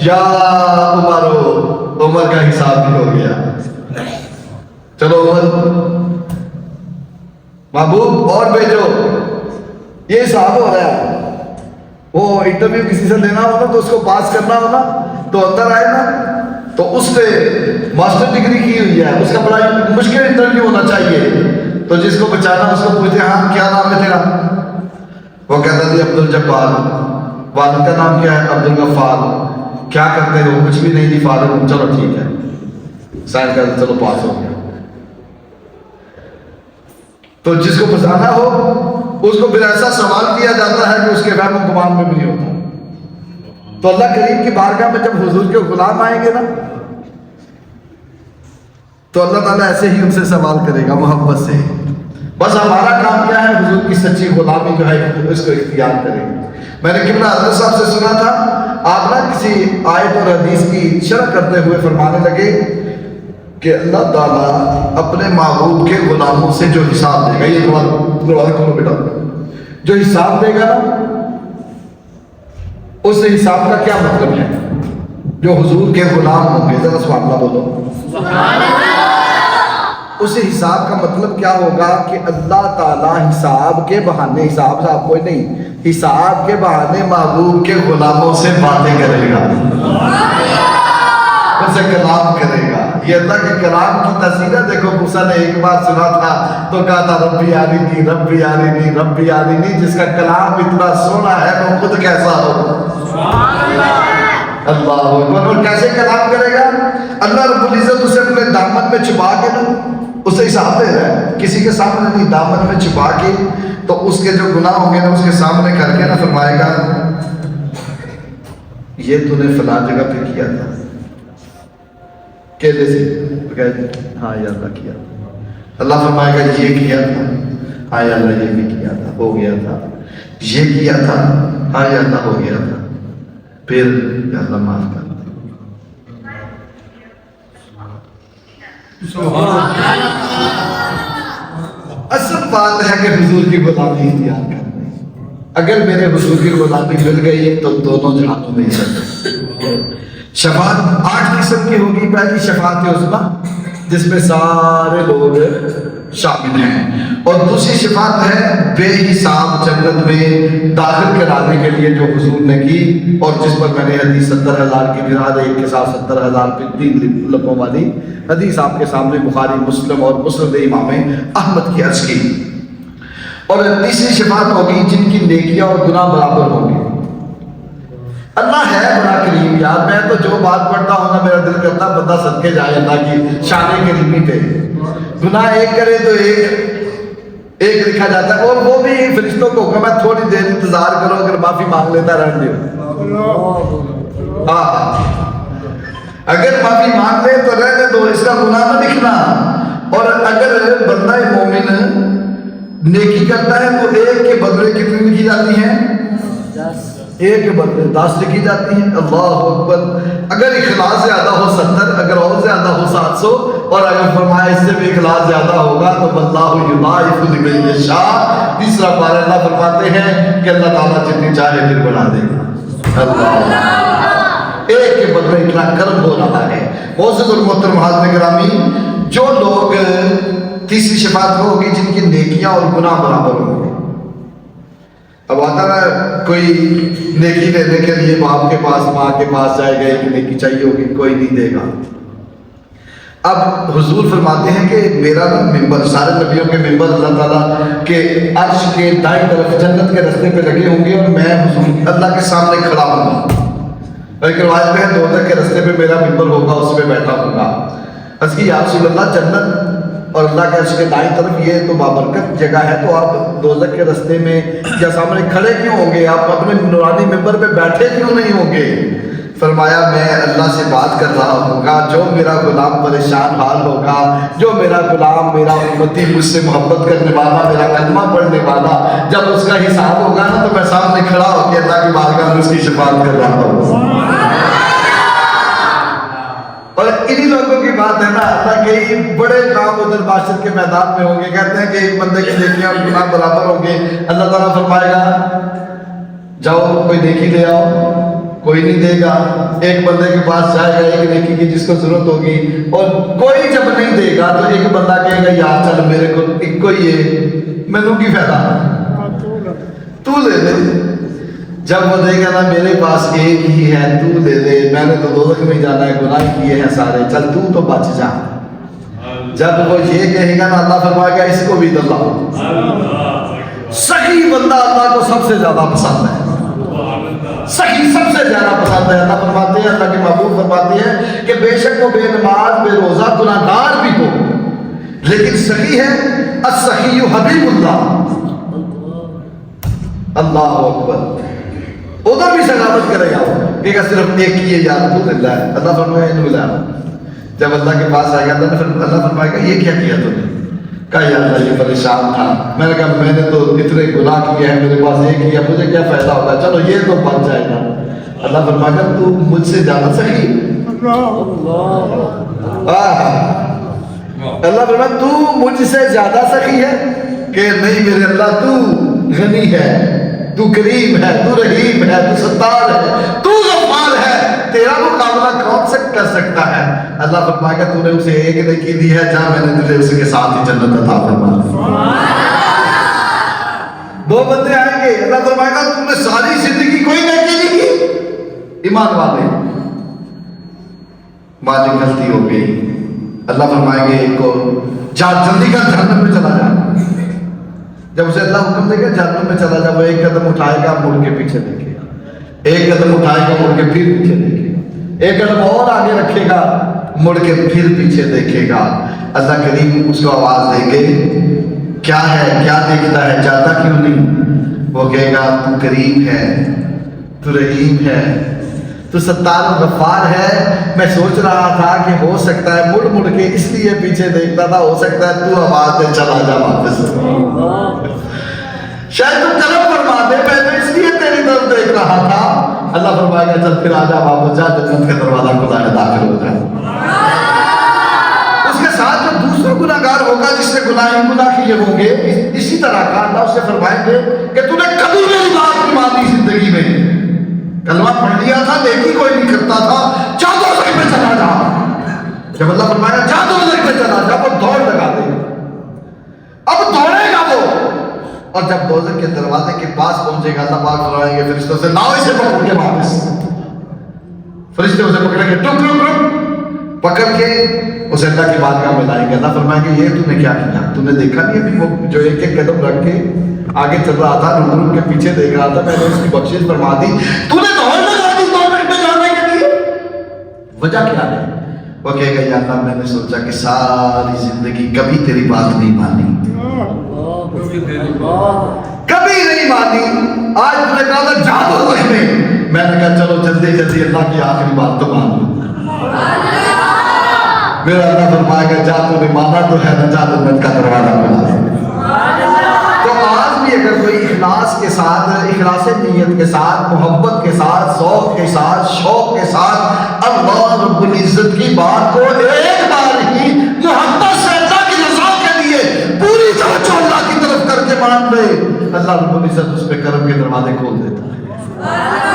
یا عمر کا حساب بھی ہو گیا، چلو عمر محبوب اور بھیجو، یہ حساب ہو رہا ہے۔ وہ انٹرویو کسی سے دینا ہوگا تو اس کو پاس کرنا ہوگا تو اندر آئے نا، تو اس نے ماسٹر ڈگری کی ہوئی ہے، اس کا بڑا مشکل انٹرویو ہونا چاہیے، تو جس کو بچانا اس کو پوچھتے ہاں کیا نام ہے تیرا؟ وہ کہتا جی عبد الجبار۔ والد کا نام کیا ہے؟ عبد الغفار۔ کیا کرتے ہو؟ کچھ بھی نہیں جی فارغ ہوں۔ چلو ٹھیک ہے، سائن کر دیں، چلو پاس ہو گیا۔ تو جس کو پھنسانا ہو اس کو پھر ایسا سوال کیا جاتا ہے کہ اس کے وہم و گمان میں بھی نہیں ہوتا۔ تو اللہ کریم کی بارگاہ میں جب حضور کے غلام آئیں گے نا تو اللہ تعالیٰ ایسے ہی ان سے سوال کرے گا محبت سے۔ بس ہمارا کام کیا ہے؟ حضور کی سچی غلامی جو ہے اس کو اختیار کریں۔ میں نے قبلہ حضرت صاحب سے سنا تھا، آپ نا کسی آیت اور حدیث کی شرح کرتے ہوئے فرمانے لگے کہ اللہ تعالیٰ اپنے معبود کے غلاموں سے جو حساب دے گا، یہ دروازہ کھولو بیٹا، جو حساب دے گا نا اس حساب کا کیا مطلب ہے؟ جو حضور کے غلام ہوں گے، ذرا سبحان اللہ بولو، اس حساب کا مطلب کیا ہوگا کہ اللہ تعالیٰ حساب کے بہانے، حساب صاحب کوئی نہیں، حساب کے بہانے محبوب کے غلاموں سے باتیں کرے گا، ان سے کلام کرے گا۔ یہ اللہ کے کلام کی تاثیر ہے۔ دیکھو موسیٰ نے ایک بار سنا تھا تو کہا تھا ربی آرینی ربی آرینی ربی آرینی، جس کا کلام اتنا سونا ہے وہ خود کیسا ہو۔ اللہ اکبر۔ اور کیسے کلام کرے گا؟ اللہ رب العزت اسے اپنے دامن میں چھپا کے نا اسے حساب دے رہا ہے، کسی کے سامنے نہیں، دامن میں چھپا کے، تو اس کے جو گناہ ہوں گے نا اس کے سامنے کر کے نا فرمائے گا یہ تو نے فلاں جگہ پہ کیا تھا کیلے سے، ہاں یا اللہ کیا تھا۔ اللہ فرمائے گا یہ کیا تھا، ہاں یا اللہ یہ بھی کیا تھا، ہو گیا تھا، یہ کیا تھا، ہاں یا اللہ ہو گیا تھا، پھر یا اللہ معاف کر دے۔ اصل بات ہے کہ حضور کی غلامی اختیار کرنا۔ اگر میرے حضور کی غلامی مل گئی تو دونوں جہانوں میں شفاعت 8 قسم کی ہوگی۔ پہلی شفاعت عظمیٰ جس میں سارے لوگ شامل ہیں، اور دوسری شفاعت ہے بے حساب جنت میں داخل کرانے کے لیے جو حضور نے کی، اور جس پر میں نے حدیث 70,000 کی مراد ایک کے ساتھ 70,000 پہ 3 لفظوں والی حدیث آپ کے سامنے بخاری مسلم اور مسند امام احمد کی عرض کی۔ اور تیسری شفاعت ہوگی جن کی نیکیاں اور گناہ برابر ہوں گے۔ اللہ ہے بڑا کریم یار، میں تو جو بات پڑھتا ہوں نا میرا دل کرتا بندہ صدقے جائے اللہ کی شان کریمی پہ۔ گناہ ایک کرے تو ایک لکھا جاتا ہے، اور وہ بھی فرشتوں کو حکم ہے تھوڑی دیر انتظار کرو، اگر معافی مانگ لیتا رہن دو۔ ہاں اگر معافی مانگ لے تو رہنے دو، اس کا گناہ نہ لکھنا۔ اور اگر بندہ مومن نیکی کرتا ہے تو ایک کے بدلے کتنی لکھی جاتی ہیں؟ 1 کے بدلے 10 لکھی جاتی ہیں۔ اللہ اکبر۔ اگر اخلاص زیادہ ہو 70، اگر اور زیادہ ہو 700، اور اگر فرمایا اس سے بھی اخلاص زیادہ ہوگا تو واللہ یضاعف لمن یشاء۔ تیسرا بار اللہ فرماتے ہیں کہ اللہ تعالیٰ جتنی چاہے پھر بڑھا دے گا۔ اللہ 1 کے بدلے اتنا کرم ہو رہا ہے۔ معزز اور محترم حاضرین گرامی، جو لوگ تیسری شفاعت وہ ہوگی جن کی نیکیاں اور گناہ برابر ہوں گے۔ اب آتا ہے کوئی نیکی لینے کے لیے باپ کے پاس ماں کے پاس جائے گا، ایک نیکی چاہیے ہوگی، کوئی نہیں دے گا۔ اب حضور فرماتے ہیں کہ میرا ممبر، سارے نبیوں کے ممبر اللہ تعالیٰ کے عرش کے دائیں طرف جنت کے رستے پہ لگے ہوں گے، اور میں حضور اللہ کے سامنے کھڑا ہوں گا۔ ایک روایت میں ہے دوزخ کے رستے پہ میرا ممبر ہوگا، اس پہ بیٹھا ہوں گا۔ اس کی یا رسول اللہ جنت اور اللہ کے عرش کے دائیں طرف یہ تو بابرکت جگہ ہے، تو آپ دوزخ کے رستے میں یا سامنے کھڑے کیوں ہوں گے؟ آپ اپنے نورانی ممبر پہ بیٹھے کیوں نہیں ہوں گے؟ فرمایا میں اللہ سے بات کر رہا ہوں گا، جو میرا غلام پریشان حال ہوگا، جو میرا غلام میرا امتی مجھ سے محبت کرنے والا، میرا کلمہ پڑھنے والا، جب اس کا حساب ہوگا نا تو میں سامنے کھڑا ہو کے اللہ کی بارگاہ میں اس کی شفاعت کر رہا ہوں۔ اور انہی لوگوں کی بات ہے نا، اللہ کے بڑے کام ادھر معاشر کے میدان میں ہوں گے۔ کہتے ہیں کہ ایک بندے کی نیکیاں اور گناہ برابر ہوں گے۔ اللہ تعالیٰ فرمائے گا جاؤ کوئی نیکی لے آؤ، کوئی نہیں دے گا. ایک بندے کے پاس جائے گا ایک نیکی کی جس کو ضرورت ہوگی, اور کوئی جب نہیں دے گا تو ایک بندہ کہے گا یار چل میرے کو ایک کو ہی ہے, مینوں کی فائدہ, تو لے دے. جب وہ دے گا نا میرے پاس ایک ہی ہے, تو لے دے, میں نے تو دوزخ میں جانا ہے, گناہ کیے ہیں سارے, چل تو بچ جا. جب وہ یہ کہے گا نا اللہ فرمائے گا اس کو بھی دلہ. سخی بندہ اللہ کو سب سے زیادہ پسند ہے, سخی سب سے زیادہ پسند ہے. اللہ فرماتے ہیں, اللہ کے محبوب فرماتے ہیں کہ بے شک وہ بے نماز بے روزہ گناہگار بھی ہو لیکن سخی ہے. السخی حبیب اللہ. اللہ اکبر. ادھر بھی سخاوت کرے گا, کہ صرف ایک ہی ہے یار تو دلہ ہے. اللہ فرمائے انہوں ملا. جب اللہ کے پاس آئے گا اللہ فرمائے گا یہ کیا کیا تم نے؟ کہا یا اللہ یہ پریشان تھا. میں نے کہا میں نے تو اتنے گناہ کیے ہیں, میرے پاس ایک ہی ہے, مجھے کیا فائدہ ہوگا, چلو یہ تو بچ جائے گا. اللہ فرمائے گا تو مجھ سے زیادہ سخی. اللہ فرمائے تو مجھ سے زیادہ سخی ہے کہ نہیں میرے اللہ, تو غنی ہے, تو کریم ہے, تو رحیم ہے, تو ستار ہے, تو غفار ہے, تیرا مقابلہ کون سے کر سکتا ہے. اللہ فرمائے گا تو نے اسے ایک نیکی دی ہے, جہاں میں نے تجھے اس کے ساتھ ہی جنت عطا فرمائی. دو بندے آئیں گے, اللہ فرمائے گا تم نے ساری زندگی کوئی نیکی نہیں کی, ایمان والے, مالک غلطی ہو گئی. اللہ فرمائیں گے ایک کو جا جلدی کر جہنم میں چلا جا. جب اسے اللہ حکم دے گا جہنم میں چلا جا, وہ ایک قدم اٹھائے گا مڑ کے پیچھے دیکھے گا, ایک قدم اٹھائے گا مڑ کے پھر پیچھے دیکھے گا, ایک قدم اور آگے رکھے گا مڑ کے پھر پیچھے دیکھے گا. اللہ کریم اس کو آواز دیں گے کیا ہے, کیا دیکھتا ہے, جاتا کیوں نہیں؟ وہ کہے گا تو کریم ہے, تو رحیم ہے, تو ستار و غفار ہے. میں سوچ رہا تھا کہ ہو سکتا ہے مڑ مڑ کے اس لیے پیچھے دیکھتا تھا, ہو سکتا ہے تو آواز دے چلا جا واپس, شاید تو کرم فرما دے, میں تو اس لیے تیری طرف دیکھ رہا تھا. اللہ فرمائے گا چل پھر آ جا واپس جا, جنت کا دروازہ کھلا ہے, داخل ہو جائے. اس کے ساتھ جو دوسرا گناہگار ہوگا جس نے گناہ کیے ہوں گے, اسی طرح کا اللہ اسے فرمائیں گے کہ تو نے کبھی میری بات نہیں مانی زندگی میں, کلمہ پڑھ لیا تھا نیکی کوئی نہیں کرتا تھا, جا دوزخ میں چلا جا. جب اللہ فرمایا جا دوزخ میں چلا جا, وہ دوڑ لگا دے گا, اب دوڑے گا وہ, اور جب دوزخ کے دروازے کے پاس پہنچے گا اللہ پاک فرمائیں گے فرشتوں سے لاؤ اسے پکڑ کے واپس. فرشتے اسے پکڑیں گے, رک رک رک, پکڑ کے اسے اللہ کی بارگاہ میں لائیں گے. اللہ فرمائیں گے یہ تم نے کیا کیا, تم نے دیکھا نہیں ابھی وہ جو ایک ایک قدم رکھ کے آگے چل رہا تھا, رک رک کے پیچھے دیکھ رہا تھا, میں نے اس کی بخشش فرما دی, تو نے دوڑ لگا دی دوزخ میں جانے کے لیے, وجہ کیا ہے؟ وہ کہے گا یا اللہ میں نے سوچا کہ ساری زندگی کبھی تیری بات نہیں مانی, کبھی نہیں مانی, آج تم نے کہا تھا جا دوزخ میں, میں نے کہا چلو جلدی جلدی اللہ کی آخری بات تو مان لو. میرا اللہ فرمائے گا جا تو نے مانا تو ہے نا, جا جنت کا دروازہ کھلا ہے. تو آج بھی اگر کوئی اخلاص کے ساتھ, اخلاص نیت کے ساتھ, محبت کے ساتھ, ذوق کے ساتھ, شوق کے ساتھ اللہ رب العزت کی بات کو ایک بار ہی محبت سے اللہ کی رضا کے لیے پوری توجہ اللہ کی طرف کر کے مان لے, اللہ رب العزت اس پہ کرم کے دروازے کھول دیتا ہے.